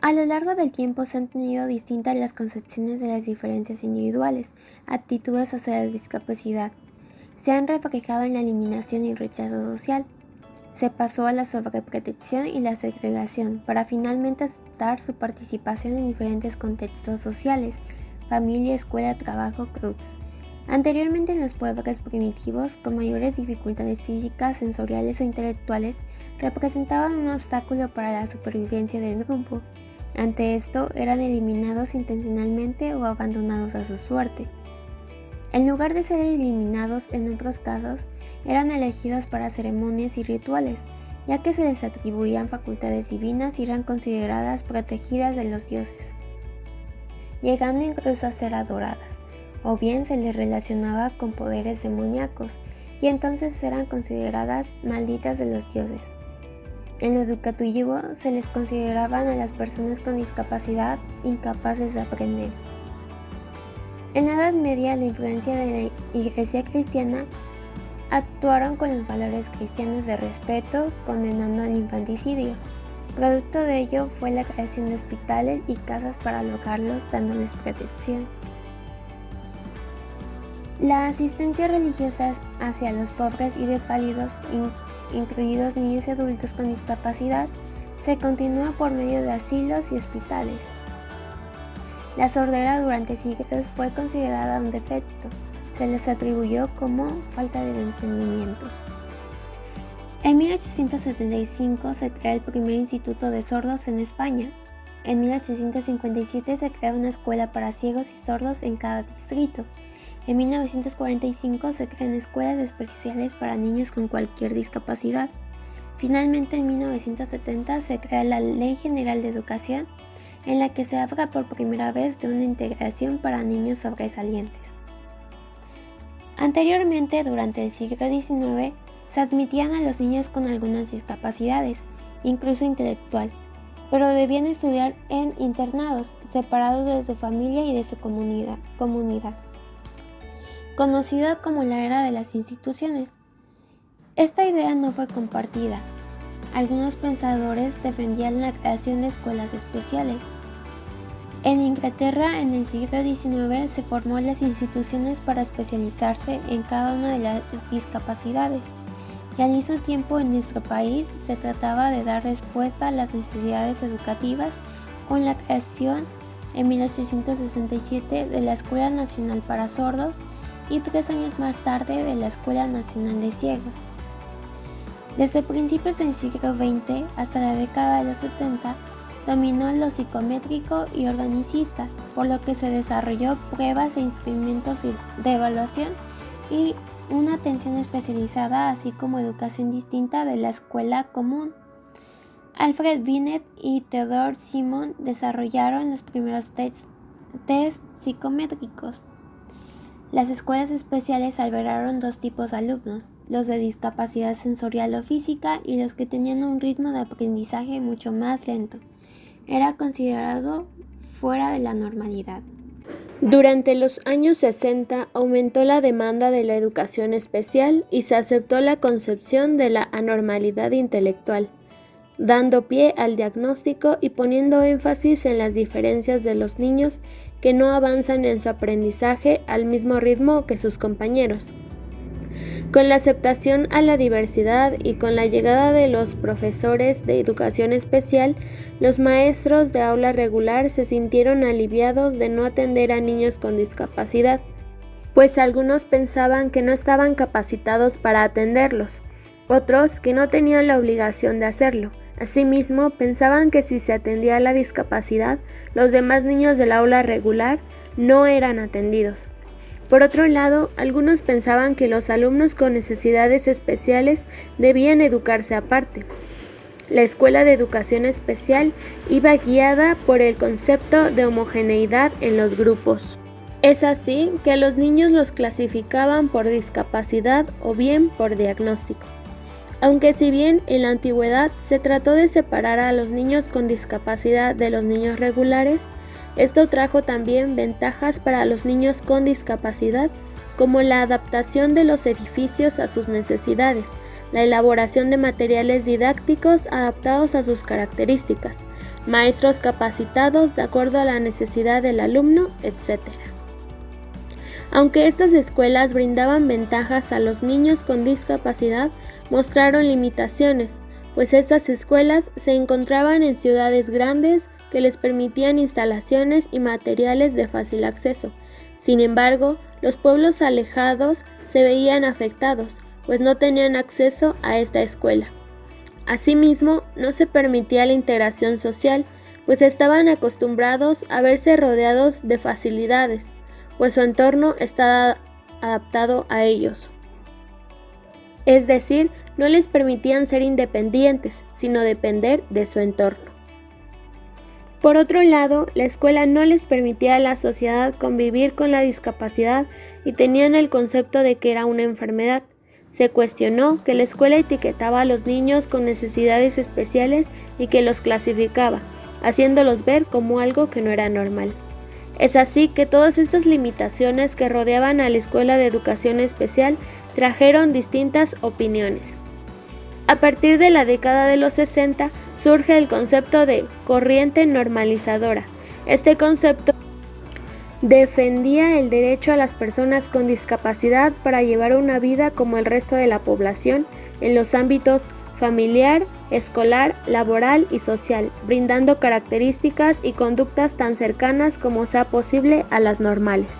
A lo largo del tiempo se han tenido distintas las concepciones de las diferencias individuales, actitudes hacia la discapacidad. Se han reflejado en la eliminación y rechazo social. Se pasó a la sobreprotección y la segregación, para finalmente aceptar su participación en diferentes contextos sociales, familia, escuela, trabajo, clubs. Anteriormente en los pueblos primitivos, con mayores dificultades físicas, sensoriales o intelectuales, representaban un obstáculo para la supervivencia del grupo. Ante esto, eran eliminados intencionalmente o abandonados a su suerte. En lugar de ser eliminados, en otros casos, eran elegidos para ceremonias y rituales, ya que se les atribuían facultades divinas y eran consideradas protegidas de los dioses, llegando incluso a ser adoradas, o bien se les relacionaba con poderes demoníacos, y entonces eran consideradas malditas de los dioses. En lo educativo se les consideraban a las personas con discapacidad incapaces de aprender. En la Edad Media, la influencia de la Iglesia cristiana actuaron con los valores cristianos de respeto, condenando al infanticidio. Producto de ello fue la creación de hospitales y casas para alojarlos, dándoles protección. La asistencia religiosa hacia los pobres y desvalidos, incluidos niños y adultos con discapacidad, se continúa por medio de asilos y hospitales. La sordera durante siglos fue considerada un defecto, se les atribuyó como falta de entendimiento. En 1875 se crea el primer instituto de sordos en España. En 1857 se crea una escuela para ciegos y sordos en cada distrito. En 1945 se crean escuelas especiales para niños con cualquier discapacidad. Finalmente, en 1970 se crea la Ley General de Educación, en la que se habla por primera vez de una integración para niños sobresalientes. Anteriormente, durante el siglo XIX, se admitían a los niños con algunas discapacidades, incluso intelectual, pero debían estudiar en internados, separados de su familia y de su comunidad, conocida como la era de las instituciones. Esta idea no fue compartida. Algunos pensadores defendían la creación de escuelas especiales. En Inglaterra, en el siglo XIX, se formó las instituciones para especializarse en cada una de las discapacidades, y al mismo tiempo en nuestro país se trataba de dar respuesta a las necesidades educativas con la creación en 1867 de la Escuela Nacional para Sordos y 3 años más tarde de la Escuela Nacional de Ciegos. Desde principios del siglo XX hasta la década de los 70, dominó lo psicométrico y organicista, por lo que se desarrolló pruebas e instrumentos de evaluación y una atención especializada, así como educación distinta de la escuela común. Alfred Binet y Theodore Simon desarrollaron los primeros test psicométricos. Las escuelas especiales albergaron 2 tipos de alumnos, los de discapacidad sensorial o física y los que tenían un ritmo de aprendizaje mucho más lento. Era considerado fuera de la normalidad. Durante los años 60 aumentó la demanda de la educación especial y se aceptó la concepción de la anormalidad intelectual, dando pie al diagnóstico y poniendo énfasis en las diferencias de los niños que no avanzan en su aprendizaje al mismo ritmo que sus compañeros. Con la aceptación a la diversidad y con la llegada de los profesores de educación especial, los maestros de aula regular se sintieron aliviados de no atender a niños con discapacidad, pues algunos pensaban que no estaban capacitados para atenderlos, otros que no tenían la obligación de hacerlo. Asimismo, pensaban que si se atendía a la discapacidad, los demás niños del aula regular no eran atendidos. Por otro lado, algunos pensaban que los alumnos con necesidades especiales debían educarse aparte. La escuela de educación especial iba guiada por el concepto de homogeneidad en los grupos. Es así que a los niños los clasificaban por discapacidad o bien por diagnóstico. Aunque si bien en la antigüedad se trató de separar a los niños con discapacidad de los niños regulares, esto trajo también ventajas para los niños con discapacidad, como la adaptación de los edificios a sus necesidades, la elaboración de materiales didácticos adaptados a sus características, maestros capacitados de acuerdo a la necesidad del alumno, etc. Aunque estas escuelas brindaban ventajas a los niños con discapacidad, mostraron limitaciones, pues estas escuelas se encontraban en ciudades grandes que les permitían instalaciones y materiales de fácil acceso. Sin embargo, los pueblos alejados se veían afectados, pues no tenían acceso a esta escuela. Asimismo, no se permitía la integración social, pues estaban acostumbrados a verse rodeados de facilidades, pues su entorno estaba adaptado a ellos. Es decir, no les permitían ser independientes, sino depender de su entorno. Por otro lado, la escuela no les permitía a la sociedad convivir con la discapacidad y tenían el concepto de que era una enfermedad. Se cuestionó que la escuela etiquetaba a los niños con necesidades especiales y que los clasificaba, haciéndolos ver como algo que no era normal. Es así que todas estas limitaciones que rodeaban a la Escuela de Educación Especial trajeron distintas opiniones. A partir de la década de los 60 surge el concepto de corriente normalizadora. Este concepto defendía el derecho a las personas con discapacidad para llevar una vida como el resto de la población en los ámbitos familiar, escolar, laboral y social, brindando características y conductas tan cercanas como sea posible a las normales.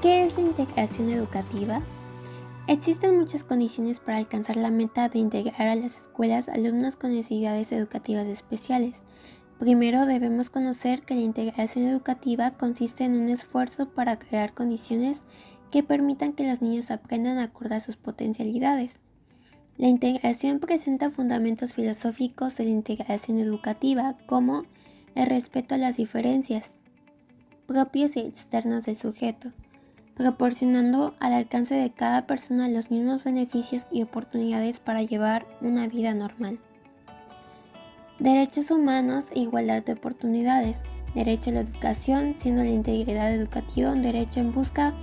¿Qué es la integración educativa? Existen muchas condiciones para alcanzar la meta de integrar a las escuelas alumnos con necesidades educativas especiales. Primero debemos conocer que la integración educativa consiste en un esfuerzo para crear condiciones que permitan que los niños aprendan acorde a sus potencialidades. La integración presenta fundamentos filosóficos de la integración educativa, como el respeto a las diferencias propias y externas del sujeto, proporcionando al alcance de cada persona los mismos beneficios y oportunidades para llevar una vida normal. Derechos humanos e igualdad de oportunidades. Derecho a la educación, siendo la integridad educativa un derecho en busca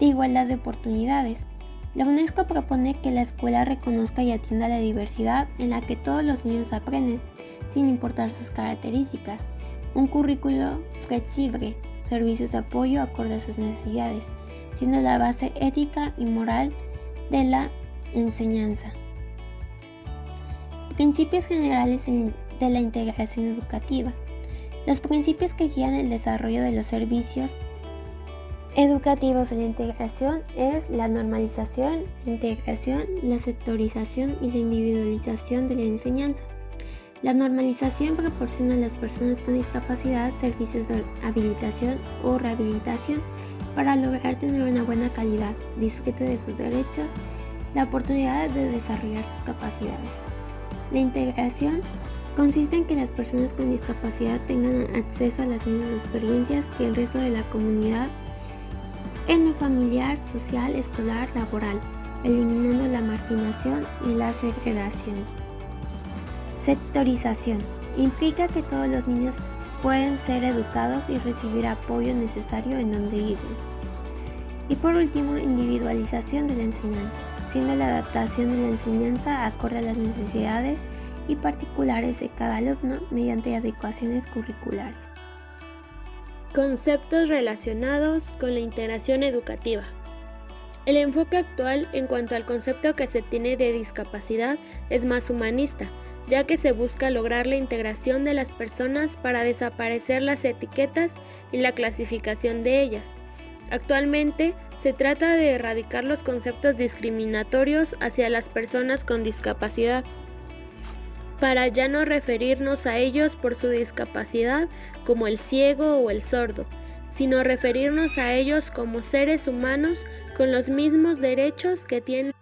de igualdad de oportunidades. La UNESCO propone que la escuela reconozca y atienda la diversidad en la que todos los niños aprenden, sin importar sus características. Un currículo flexible, servicios de apoyo acorde a sus necesidades, siendo la base ética y moral de la enseñanza. Principios generales de la integración educativa. Los principios que guían el desarrollo de los servicios educativos de la integración es la normalización, la integración, la sectorización y la individualización de la enseñanza. La normalización proporciona a las personas con discapacidad servicios de habilitación o rehabilitación para lograr tener una buena calidad, disfrute de sus derechos, la oportunidad de desarrollar sus capacidades. La integración consiste en que las personas con discapacidad tengan acceso a las mismas experiencias que el resto de la comunidad en lo familiar, social, escolar, laboral, eliminando la marginación y la segregación. Sectorización implica que todos los niños pueden ser educados y recibir apoyo necesario en donde viven. Y por último, individualización de la enseñanza, siendo la adaptación de la enseñanza acorde a las necesidades y particulares de cada alumno mediante adecuaciones curriculares. Conceptos relacionados con la integración educativa. El enfoque actual en cuanto al concepto que se tiene de discapacidad es más humanista, ya que se busca lograr la integración de las personas para desaparecer las etiquetas y la clasificación de ellas. Actualmente se trata de erradicar los conceptos discriminatorios hacia las personas con discapacidad, para ya no referirnos a ellos por su discapacidad como el ciego o el sordo, sino referirnos a ellos como seres humanos con los mismos derechos que tiene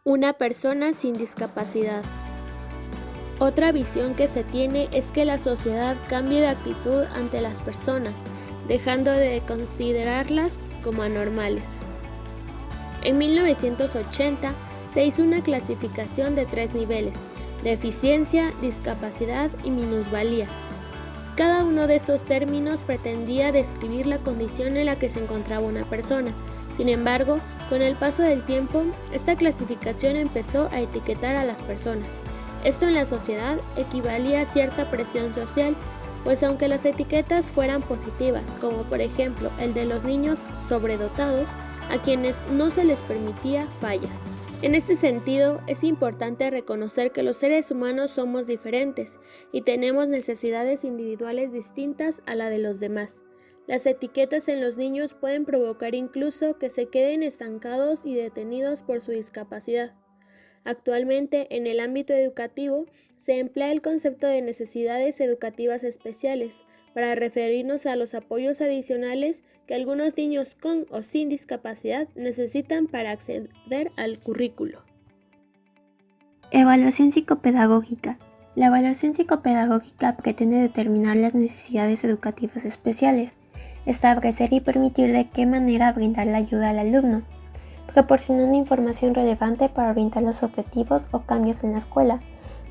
una persona sin discapacidad. Otra visión que se tiene es que la sociedad cambie de actitud ante las personas, dejando de considerarlas como anormales. En 1980 se hizo una clasificación de 3 niveles: deficiencia, discapacidad y minusvalía. Cada uno de estos términos pretendía describir la condición en la que se encontraba una persona. Sin embargo, con el paso del tiempo, esta clasificación empezó a etiquetar a las personas. Esto en la sociedad equivalía a cierta presión social, pues aunque las etiquetas fueran positivas, como por ejemplo el de los niños sobredotados, a quienes no se les permitía fallas. En este sentido, es importante reconocer que los seres humanos somos diferentes y tenemos necesidades individuales distintas a la de los demás. Las etiquetas en los niños pueden provocar incluso que se queden estancados y detenidos por su discapacidad. Actualmente, en el ámbito educativo, se emplea el concepto de necesidades educativas especiales para referirnos a los apoyos adicionales que algunos niños con o sin discapacidad necesitan para acceder al currículo. Evaluación psicopedagógica. La evaluación psicopedagógica pretende determinar las necesidades educativas especiales, establecer y permitir de qué manera brindar la ayuda al alumno, proporcionando información relevante para orientar los objetivos o cambios en la escuela,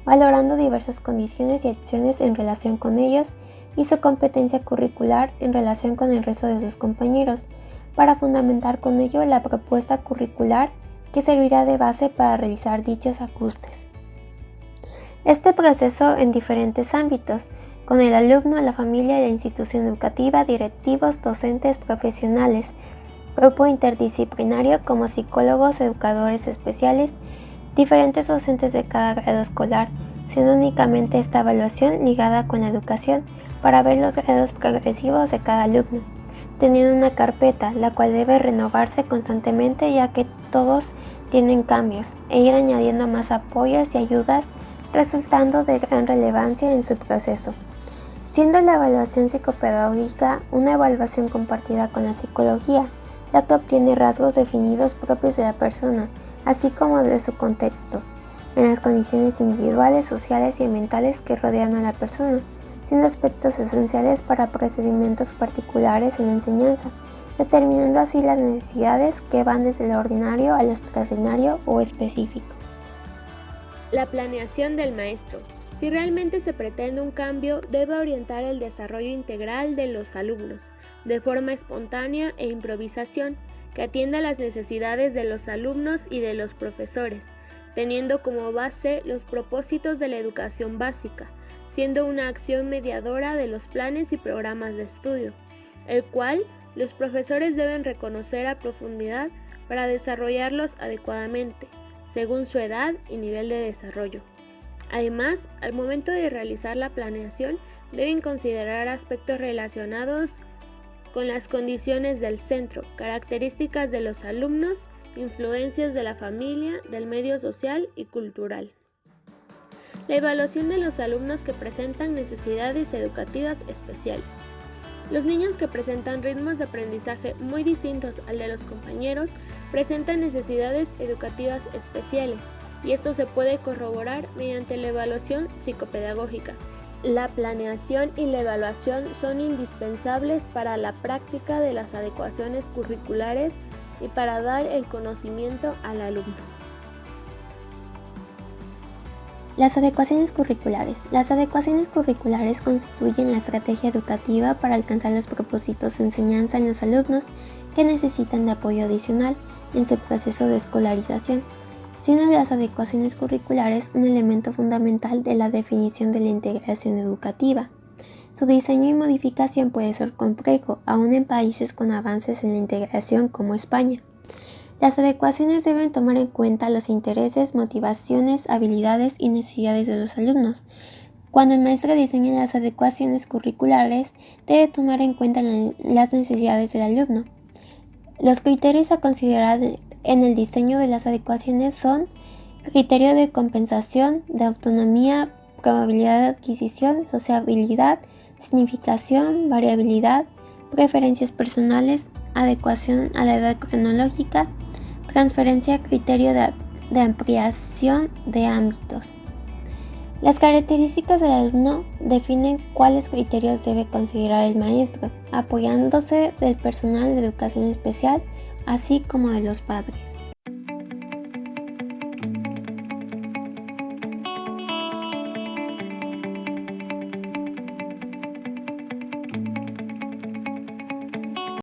valorando diversas condiciones y acciones en relación con ellos y su competencia curricular en relación con el resto de sus compañeros, para fundamentar con ello la propuesta curricular que servirá de base para realizar dichos ajustes. Este proceso en diferentes ámbitos, con el alumno, la familia, la institución educativa, directivos, docentes, profesionales, grupo interdisciplinario como psicólogos, educadores especiales, diferentes docentes de cada grado escolar, siendo únicamente esta evaluación ligada con la educación para ver los grados progresivos de cada alumno, teniendo una carpeta, la cual debe renovarse constantemente ya que todos tienen cambios, e ir añadiendo más apoyos y ayudas, resultando de gran relevancia en su proceso. Siendo la evaluación psicopedagógica una evaluación compartida con la psicología, la que obtiene rasgos definidos propios de la persona, así como de su contexto, en las condiciones individuales, sociales y ambientales que rodean a la persona, siendo aspectos esenciales para procedimientos particulares en la enseñanza, determinando así las necesidades que van desde lo ordinario a lo extraordinario o específico. La planeación del maestro. Si realmente se pretende un cambio, debe orientar el desarrollo integral de los alumnos, de forma espontánea e improvisación, que atienda las necesidades de los alumnos y de los profesores, teniendo como base los propósitos de la educación básica, siendo una acción mediadora de los planes y programas de estudio, el cual los profesores deben reconocer a profundidad para desarrollarlos adecuadamente, según su edad y nivel de desarrollo. Además, al momento de realizar la planeación, deben considerar aspectos relacionados con las condiciones del centro, características de los alumnos, influencias de la familia, del medio social y cultural. La evaluación de los alumnos que presentan necesidades educativas especiales. Los niños que presentan ritmos de aprendizaje muy distintos al de los compañeros presentan necesidades educativas especiales, y esto se puede corroborar mediante la evaluación psicopedagógica. La planeación y la evaluación son indispensables para la práctica de las adecuaciones curriculares y para dar el conocimiento al alumno. Las adecuaciones curriculares. Las adecuaciones curriculares constituyen la estrategia educativa para alcanzar los propósitos de enseñanza en los alumnos que necesitan de apoyo adicional en su proceso de escolarización, siendo las adecuaciones curriculares un elemento fundamental de la definición de la integración educativa. Su diseño y modificación puede ser complejo, aún en países con avances en la integración como España. Las adecuaciones deben tomar en cuenta los intereses, motivaciones, habilidades y necesidades de los alumnos. Cuando el maestro diseña las adecuaciones curriculares, debe tomar en cuenta las necesidades del alumno. Los criterios a considerar en el diseño de las adecuaciones son criterio de compensación, de autonomía, probabilidad de adquisición, sociabilidad, significación, variabilidad, preferencias personales, adecuación a la edad cronológica, transferencia a criterio de ampliación de ámbitos. Las características del alumno definen cuáles criterios debe considerar el maestro, apoyándose del personal de educación especial, así como de los padres.